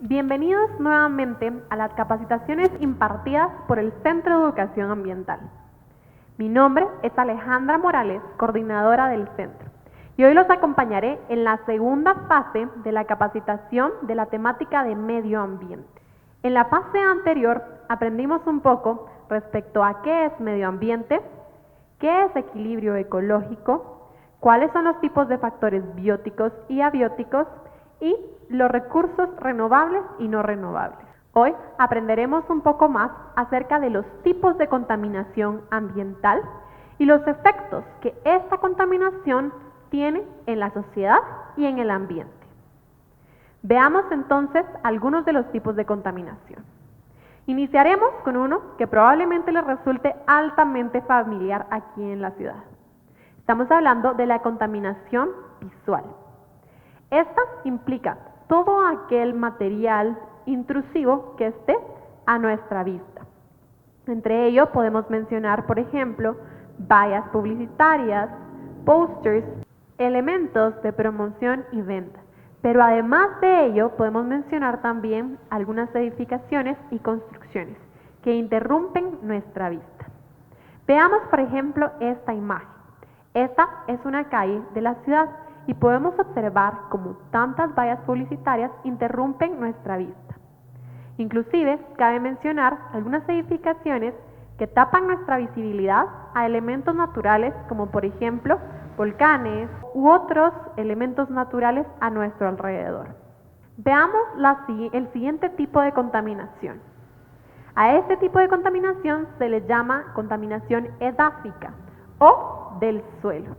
Bienvenidos nuevamente a las capacitaciones impartidas por el Centro de Educación Ambiental. Mi nombre es Alejandra Morales, coordinadora del centro, y hoy los acompañaré en la segunda fase de la capacitación de la temática de medio ambiente. En la fase anterior aprendimos un poco respecto a qué es medio ambiente, qué es equilibrio ecológico, cuáles son los tipos de factores bióticos y abióticos y los recursos renovables y no renovables. Hoy aprenderemos un poco más acerca de los tipos de contaminación ambiental y los efectos que esta contaminación tiene en la sociedad y en el ambiente. Veamos entonces algunos de los tipos de contaminación. Iniciaremos con uno que probablemente les resulte altamente familiar aquí en la ciudad. Estamos hablando de la contaminación visual. Esta implica todo aquel material intrusivo que esté a nuestra vista. Entre ello podemos mencionar, por ejemplo, vallas publicitarias, pósters, elementos de promoción y venta. Pero además de ello podemos mencionar también algunas edificaciones y construcciones que interrumpen nuestra vista. Veamos, por ejemplo, esta imagen. Esta es una calle de la ciudad y podemos observar cómo tantas vallas publicitarias interrumpen nuestra vista. Inclusive, cabe mencionar algunas edificaciones que tapan nuestra visibilidad a elementos naturales como por ejemplo volcanes u otros elementos naturales a nuestro alrededor. Veamos el siguiente tipo de contaminación. A este tipo de contaminación se le llama contaminación edáfica o del suelo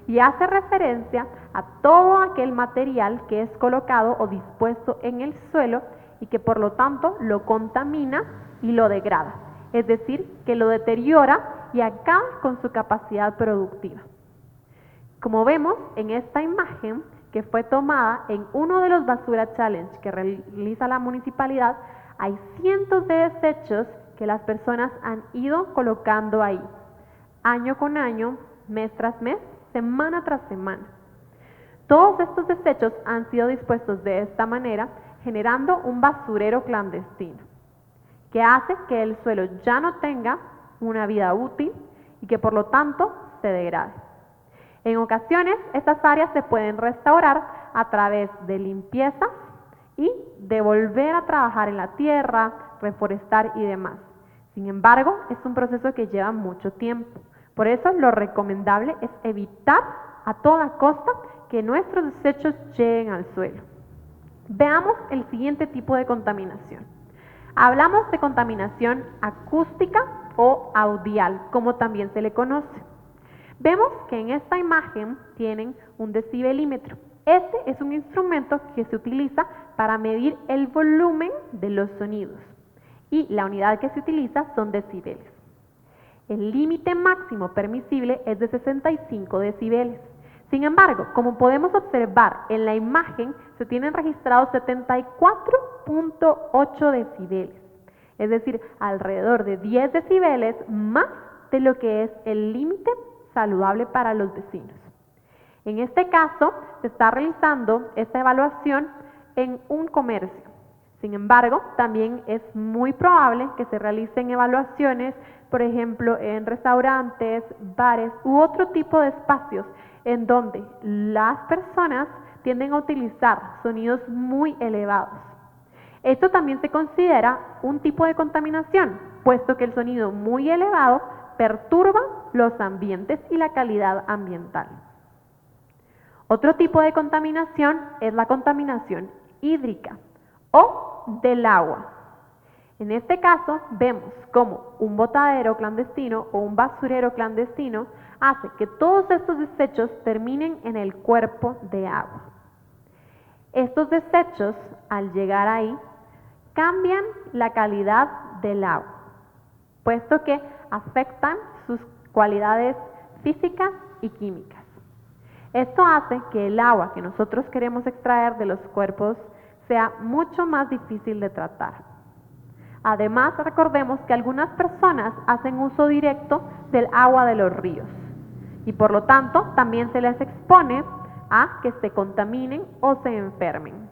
y hace referencia a todo aquel material que es colocado o dispuesto en el suelo y que por lo tanto lo contamina y lo degrada, es decir, que lo deteriora y acaba con su capacidad productiva. Como vemos en esta imagen que fue tomada en uno de los Basura Challenge que realiza la municipalidad, hay cientos de desechos que las personas han ido colocando ahí, año con año, mes tras mes, semana tras semana. Todos estos desechos han sido dispuestos de esta manera, generando un basurero clandestino, que hace que el suelo ya no tenga una vida útil y que por lo tanto se degrade. En ocasiones, estas áreas se pueden restaurar a través de limpieza y de volver a trabajar en la tierra, reforestar y demás. Sin embargo, es un proceso que lleva mucho tiempo. Por eso, lo recomendable es evitar a toda costa que nuestros desechos lleguen al suelo. Veamos el siguiente tipo de contaminación. Hablamos de contaminación acústica o audial, como también se le conoce. Vemos que en esta imagen tienen un decibelímetro. Este es un instrumento que se utiliza para medir el volumen de los sonidos y la unidad que se utiliza son decibeles. El límite máximo permisible es de 65 decibeles. Sin embargo, como podemos observar en la imagen, se tienen registrados 74.8 decibeles, es decir, alrededor de 10 decibeles más de lo que es el límite saludable para los vecinos. En este caso, se está realizando esta evaluación en un comercio. Sin embargo, también es muy probable que se realicen evaluaciones, por ejemplo, en restaurantes, bares u otro tipo de espacios en donde las personas tienden a utilizar sonidos muy elevados. Esto también se considera un tipo de contaminación, puesto que el sonido muy elevado perturba los ambientes y la calidad ambiental. Otro tipo de contaminación es la contaminación hídrica o del agua. En este caso vemos cómo un botadero clandestino o un basurero clandestino hace que todos estos desechos terminen en el cuerpo de agua. Estos desechos, al llegar ahí, cambian la calidad del agua, puesto que afectan sus cualidades físicas y químicas. Esto hace que el agua que nosotros queremos extraer de los cuerpos sea mucho más difícil de tratar. Además, recordemos que algunas personas hacen uso directo del agua de los ríos y por lo tanto también se les expone a que se contaminen o se enfermen.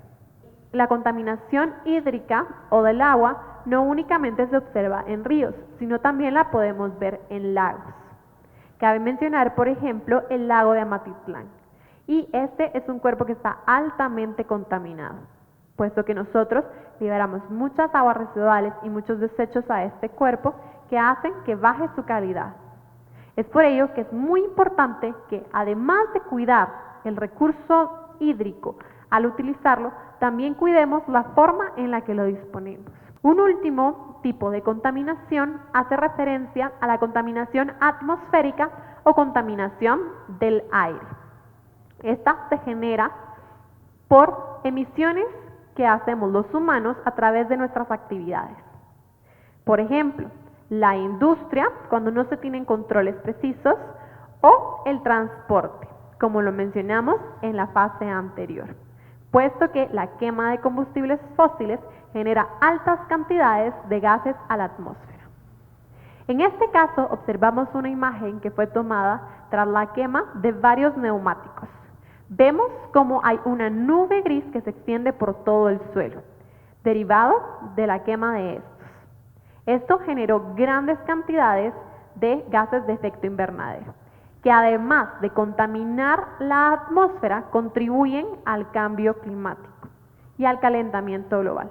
la contaminación hídrica o del agua no únicamente se observa en ríos, sino también la podemos ver en lagos. Cabe mencionar, por ejemplo, el lago de Amatitlán. Y este es un cuerpo que está altamente contaminado, puesto que nosotros liberamos muchas aguas residuales y muchos desechos a este cuerpo que hacen que baje su calidad. Es por ello que es muy importante que, además de cuidar el recurso hídrico al utilizarlo, también cuidemos la forma en la que lo disponemos. Un último tipo de contaminación hace referencia a la contaminación atmosférica o contaminación del aire. Esta se genera por emisiones que hacemos los humanos a través de nuestras actividades. Por ejemplo, la industria, cuando no se tienen controles precisos, o el transporte, como lo mencionamos en la fase anterior, puesto que la quema de combustibles fósiles genera altas cantidades de gases a la atmósfera. En este caso, observamos una imagen que fue tomada tras la quema de varios neumáticos. Vemos cómo hay una nube gris que se extiende por todo el suelo, derivado de la quema de estos. Esto generó grandes cantidades de gases de efecto invernadero, que además de contaminar la atmósfera, contribuyen al cambio climático y al calentamiento global,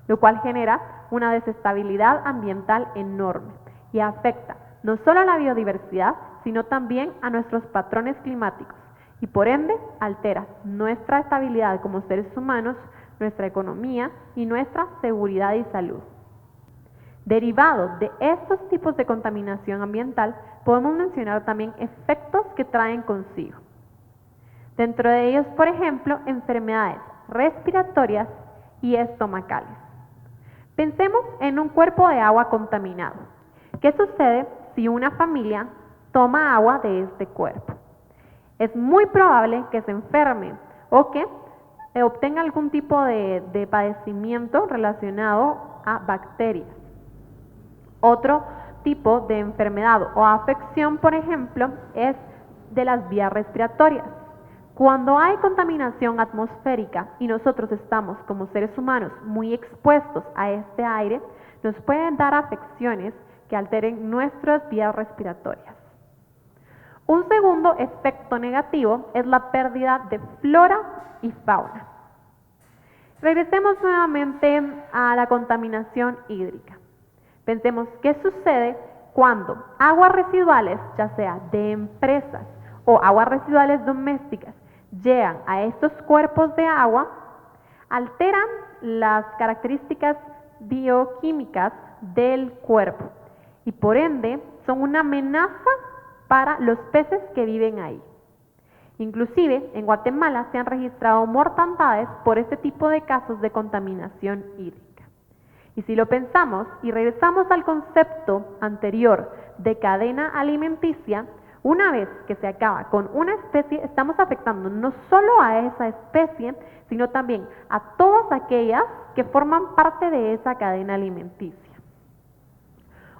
lo cual genera una desestabilidad ambiental enorme y afecta no solo a la biodiversidad, sino también a nuestros patrones climáticos y por ende altera nuestra estabilidad como seres humanos, nuestra economía y nuestra seguridad y salud. Derivado de estos tipos de contaminación ambiental, podemos mencionar también efectos que traen consigo. Dentro de ellos, por ejemplo, enfermedades respiratorias y estomacales. Pensemos en un cuerpo de agua contaminado. ¿Qué sucede si una familia toma agua de este cuerpo? Es muy probable que se enferme o que obtenga algún tipo de padecimiento relacionado a bacterias. Otro tipo de enfermedad o afección, por ejemplo, es de las vías respiratorias. Cuando hay contaminación atmosférica y nosotros estamos como seres humanos muy expuestos a este aire, nos pueden dar afecciones que alteren nuestras vías respiratorias. Un segundo efecto negativo es la pérdida de flora y fauna. Regresemos nuevamente a la contaminación hídrica. Pensemos qué sucede cuando aguas residuales, ya sea de empresas o aguas residuales domésticas, llegan a estos cuerpos de agua, alteran las características bioquímicas del cuerpo y por ende son una amenaza para los peces que viven ahí. Inclusive en Guatemala se han registrado mortandades por este tipo de casos de contaminación hídrica. Y si lo pensamos y regresamos al concepto anterior de cadena alimenticia, una vez que se acaba con una especie, estamos afectando no solo a esa especie, sino también a todas aquellas que forman parte de esa cadena alimenticia.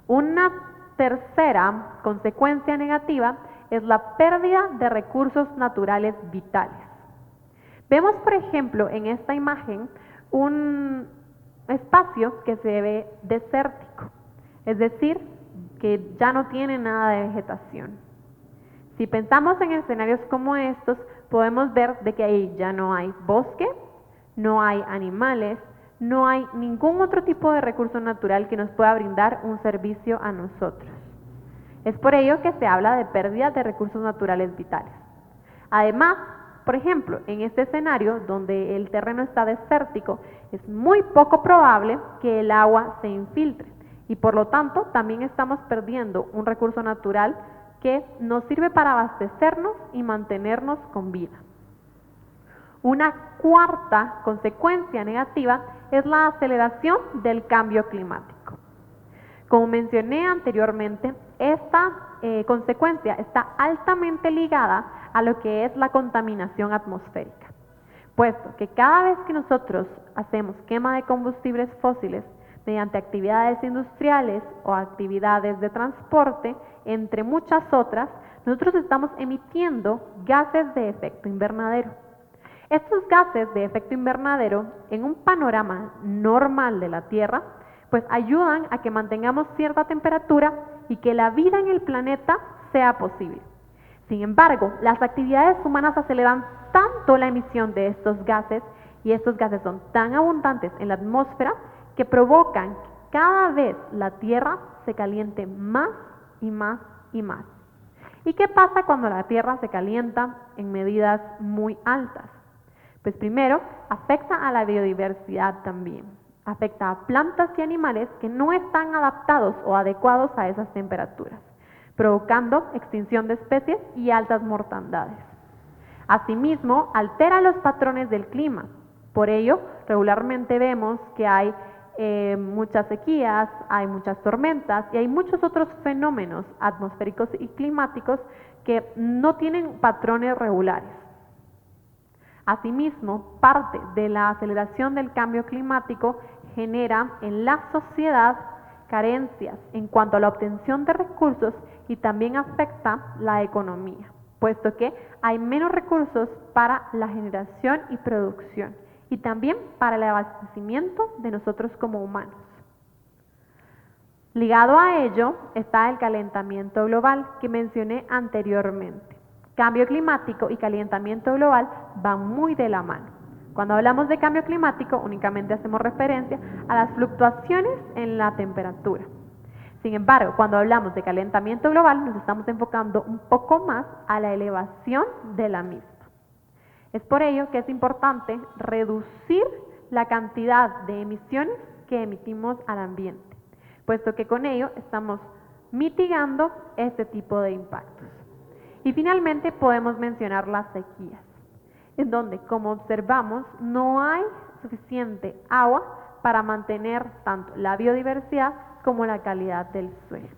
Una tercera consecuencia negativa es la pérdida de recursos naturales vitales. Vemos, por ejemplo, en esta imagen un espacio que se ve desértico, es decir, que ya no tiene nada de vegetación. Si pensamos en escenarios como estos, podemos ver de que ahí ya no hay bosque, no hay animales, no hay ningún otro tipo de recurso natural que nos pueda brindar un servicio a nosotros. Es por ello que se habla de pérdida de recursos naturales vitales. Además, por ejemplo, en este escenario donde el terreno está desértico, es muy poco probable que el agua se infiltre y por lo tanto también estamos perdiendo un recurso natural que nos sirve para abastecernos y mantenernos con vida. Una cuarta consecuencia negativa es la aceleración del cambio climático. Como mencioné anteriormente, esta consecuencia está altamente ligada a lo que es la contaminación atmosférica, puesto que cada vez que nosotros hacemos quema de combustibles fósiles mediante actividades industriales o actividades de transporte, entre muchas otras, nosotros estamos emitiendo gases de efecto invernadero. Estos gases de efecto invernadero, en un panorama normal de la Tierra, pues ayudan a que mantengamos cierta temperatura y que la vida en el planeta sea posible. Sin embargo, las actividades humanas aceleran tanto la emisión de estos gases, y estos gases son tan abundantes en la atmósfera, que provocan que cada vez la Tierra se caliente más y más y más. ¿Y qué pasa cuando la Tierra se calienta en medidas muy altas? Pues primero, afecta a la biodiversidad también. Afecta a plantas y animales que no están adaptados o adecuados a esas temperaturas, provocando extinción de especies y altas mortandades. Asimismo, altera los patrones del clima. Por ello, regularmente vemos que hay muchas sequías, hay muchas tormentas y hay muchos otros fenómenos atmosféricos y climáticos que no tienen patrones regulares. Asimismo, parte de la aceleración del cambio climático genera en la sociedad carencias en cuanto a la obtención de recursos y también afecta la economía, puesto que hay menos recursos para la generación y producción y también para el abastecimiento de nosotros como humanos. Ligado a ello está el calentamiento global que mencioné anteriormente. Cambio climático y calentamiento global van muy de la mano. Cuando hablamos de cambio climático, únicamente hacemos referencia a las fluctuaciones en la temperatura. Sin embargo, cuando hablamos de calentamiento global, nos estamos enfocando un poco más a la elevación de la misma. Es por ello que es importante reducir la cantidad de emisiones que emitimos al ambiente, puesto que con ello estamos mitigando este tipo de impactos. Y finalmente podemos mencionar las sequías, en donde, como observamos, no hay suficiente agua para mantener tanto la biodiversidad como la calidad del suelo.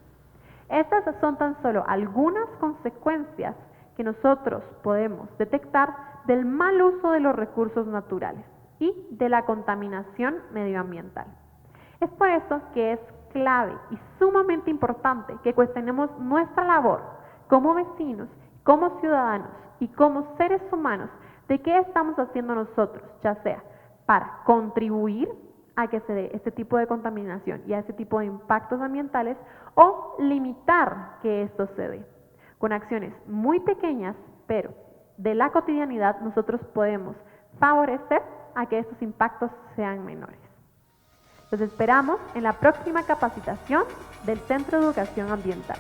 Estas son tan solo algunas consecuencias que nosotros podemos detectar del mal uso de los recursos naturales y de la contaminación medioambiental. Es por eso que es clave y sumamente importante que cuestionemos nuestra labor como vecinos, como ciudadanos y como seres humanos de qué estamos haciendo nosotros, ya sea para contribuir a que se dé este tipo de contaminación y a este tipo de impactos ambientales o limitar que esto se dé. Con acciones muy pequeñas, pero de la cotidianidad, nosotros podemos favorecer a que estos impactos sean menores. Los esperamos en la próxima capacitación del Centro de Educación Ambiental.